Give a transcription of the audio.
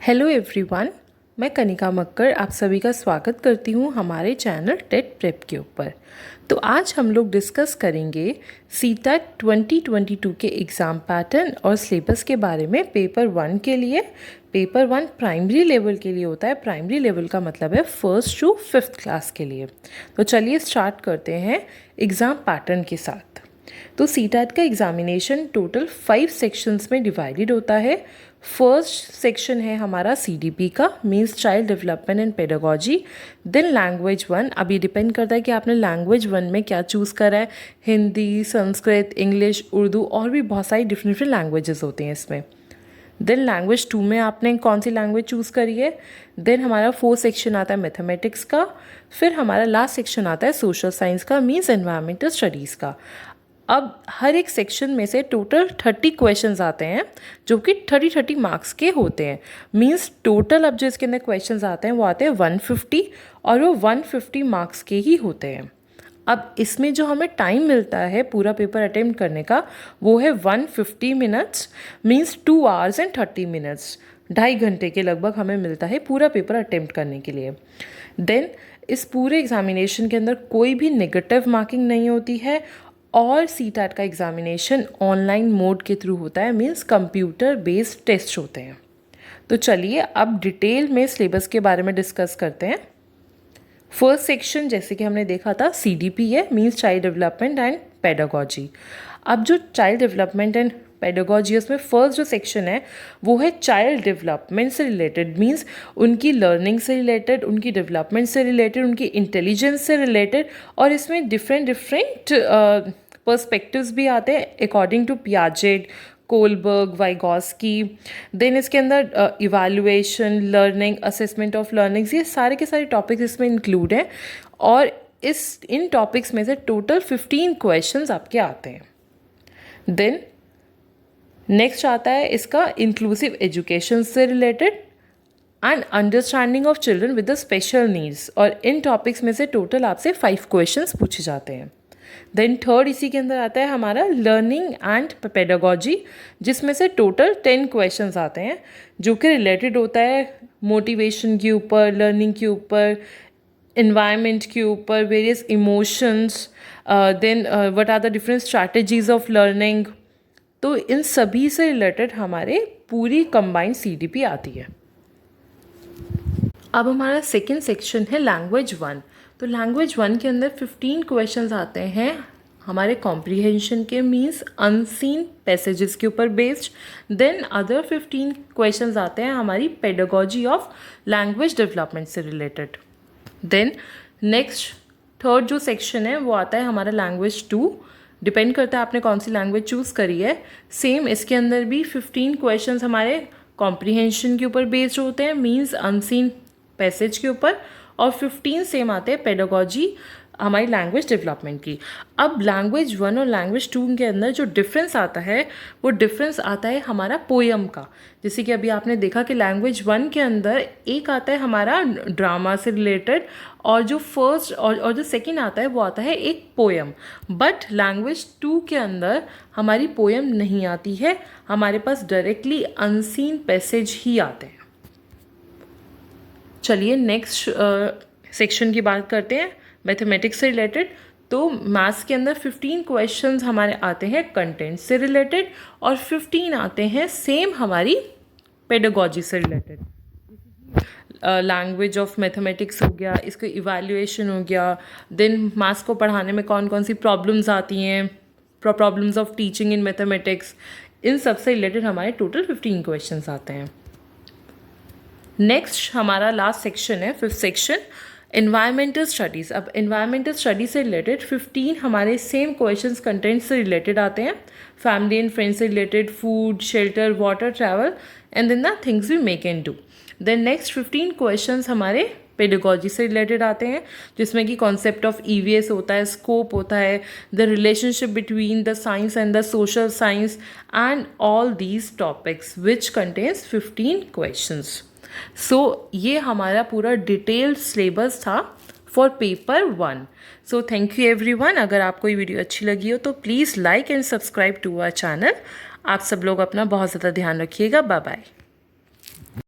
Hello everyone, मैं कनिका मक्कर आप सभी का स्वागत करती हूँ हमारे चैनल टेट प्रेप के ऊपर। तो आज हम लोग डिस्कस करेंगे सीटेट 2022 के एग्ज़ाम पैटर्न और सिलेबस के बारे में। पेपर 1 के लिए, पेपर 1 प्राइमरी लेवल के लिए होता है। प्राइमरी लेवल का मतलब है 1st to 5th क्लास के लिए। तो चलिए स्टार्ट करते हैं एग्ज़ाम पैटर्न के साथ। तो सीटेट का एग्ज़ामिनेशन टोटल 5 सेक्शंस में डिवाइडेड होता है। फर्स्ट सेक्शन है हमारा CDP का, means child development and pedagogy. Then language 1, अब ये डिपेंड करता है कि आपने लैंग्वेज 1 में क्या चूज़ करा है। हिंदी, संस्कृत, इंग्लिश, उर्दू और भी बहुत सारी डिफरेंट डिफरेंट लैंग्वेजेस होती हैं इसमें। देन लैंग्वेज 2 में आपने कौन सी लैंग्वेज चूज़ करी है। देन हमारा 4th सेक्शन आता है मैथमेटिक्स का। फिर हमारा लास्ट सेक्शन आता है सोशल साइंस का, मीन्स एनवायरमेंटल स्टडीज़ का। अब हर एक सेक्शन में से टोटल 30 क्वेश्चंस आते हैं जो कि 30 मार्क्स के होते हैं। मींस टोटल अब जो इसके अंदर क्वेश्चंस आते हैं वो आते हैं 150 और वो 150 मार्क्स के ही होते हैं। अब इसमें जो हमें टाइम मिलता है पूरा पेपर अटेम्प्ट करने का वो है 150 minutes, means 2 hours and 30 minutes। 2.5 घंटे के लगभग हमें मिलता है पूरा पेपर अटेम्प्ट करने के लिए। देन इस पूरे एग्जामिनेशन के अंदर कोई भी नेगेटिव मार्किंग नहीं होती है और सीटेट का एग्ज़ामिनेशन ऑनलाइन मोड के थ्रू होता है, मीन्स कंप्यूटर बेस्ड टेस्ट होते हैं। तो चलिए अब डिटेल में सिलेबस के बारे में डिस्कस करते हैं। फर्स्ट सेक्शन जैसे कि हमने देखा था CDP है, means child development and pedagogy. अब जो चाइल्ड डेवलपमेंट एंड पेडागोजी, उसमें फर्स्ट जो सेक्शन है वो है चाइल्ड डेवलपमेंट से रिलेटेड, मींस उनकी लर्निंग से रिलेटेड, उनकी डेवलपमेंट से रिलेटेड, उनकी इंटेलिजेंस से रिलेटेड। और इसमें डिफरेंट पर्सपेक्टिव्स भी आते हैं according to Piaget, Kohlberg, Vygotsky. Then इसके अंदर evaluation, learning, assessment of learnings, ये सारे के सारे टॉपिक्स इसमें इंक्लूड हैं। और इन टॉपिक्स में से टोटल 15 क्वेश्चंस आपके आते हैं। देन नेक्स्ट आता है इसका इंक्लूसिव एजुकेशन से related and understanding of children with the special needs. और इन टॉपिक्स में से टोटल आपसे 5 क्वेश्चंस पूछे जाते हैं। देन थर्ड इसी के अंदर आता है हमारा लर्निंग एंड पेडागोजी, जिसमें से टोटल 10 क्वेश्चंस आते हैं जो कि रिलेटेड होता है मोटिवेशन के ऊपर, लर्निंग के ऊपर, इन्वायरमेंट के ऊपर, various emotions, then what are the different strategies of learning. तो इन सभी से रिलेटेड हमारे पूरी कंबाइंड CDP आती है। अब हमारा सेकेंड सेक्शन है लैंग्वेज 1। तो लैंग्वेज 1 के अंदर 15 क्वेश्चंस आते हैं हमारे कॉम्प्रीहेंशन के, मीन्स अनसीन पैसेजेस के ऊपर बेस्ड। देन अदर 15 क्वेश्चंस आते हैं हमारी पेडागोजी ऑफ लैंग्वेज डेवलपमेंट से रिलेटेड। देन नेक्स्ट थर्ड जो सेक्शन है वो आता है हमारा लैंग्वेज 2। डिपेंड करता है आपने कौन सी लैंग्वेज चूज़ करी है। सेम इसके अंदर भी 15 क्वेश्चंस हमारे कॉम्प्रीहेंशन के ऊपर बेस्ड होते हैं, मीन्स अनसीन पैसेज के ऊपर। और 15 सेम आते हैं पेडागोजी हमारी लैंग्वेज डेवलपमेंट की। अब लैंग्वेज 1 और लैंग्वेज 2 के अंदर जो डिफरेंस आता है वो डिफरेंस आता है हमारा पोयम का। जैसे कि अभी आपने देखा कि लैंग्वेज 1 के अंदर एक आता है हमारा ड्रामा से रिलेटेड और जो फर्स्ट और जो सेकंड आता है वो आता है एक पोयम। बट लैंग्वेज 2 के अंदर हमारी पोयम नहीं आती है, हमारे पास डायरेक्टली अनसीन पैसेज ही आते हैं। चलिए नेक्स्ट सेक्शन की बात करते हैं मैथमेटिक्स से रिलेटेड। तो मैथ्स के अंदर 15 क्वेश्चंस हमारे आते हैं कंटेंट से रिलेटेड और 15 आते हैं सेम हमारी पेडागोजी से रिलेटेड। लैंग्वेज ऑफ मैथमेटिक्स हो गया, इसका इवैल्यूएशन हो गया। देन मैथ्स को पढ़ाने में कौन कौन सी प्रॉब्लम्स आती हैं, problems of teaching in mathematics, इन सब से रिलेटेड हमारे टोटल 15 क्वेश्चंस आते हैं। नेक्स्ट हमारा लास्ट सेक्शन है 5th सेक्शन, एनवायरमेंटल स्टडीज़। अब एनवायरमेंटल स्टडीज़ से रिलेटेड 15 हमारे सेम क्वेश्चंस कंटेंट से रिलेटेड आते हैं। फैमिली एंड फ्रेंड्स से related, food, shelter, water, travel and then the things we may can do. Then next 15 questions हमारे pedagogy से related आते हैं, जिसमें कि कॉन्सेप्ट ऑफ EVS होता है, स्कोप होता है, the relationship between the science and the social science and all these topics which contains 15 questions. So ये हमारा पूरा डिटेल्ड सिलेबस था for paper 1। So thank you everyone. अगर आपको ये वीडियो अच्छी लगी हो तो please like and subscribe to our channel. आप सब लोग अपना बहुत ज़्यादा ध्यान रखिएगा। Bye bye.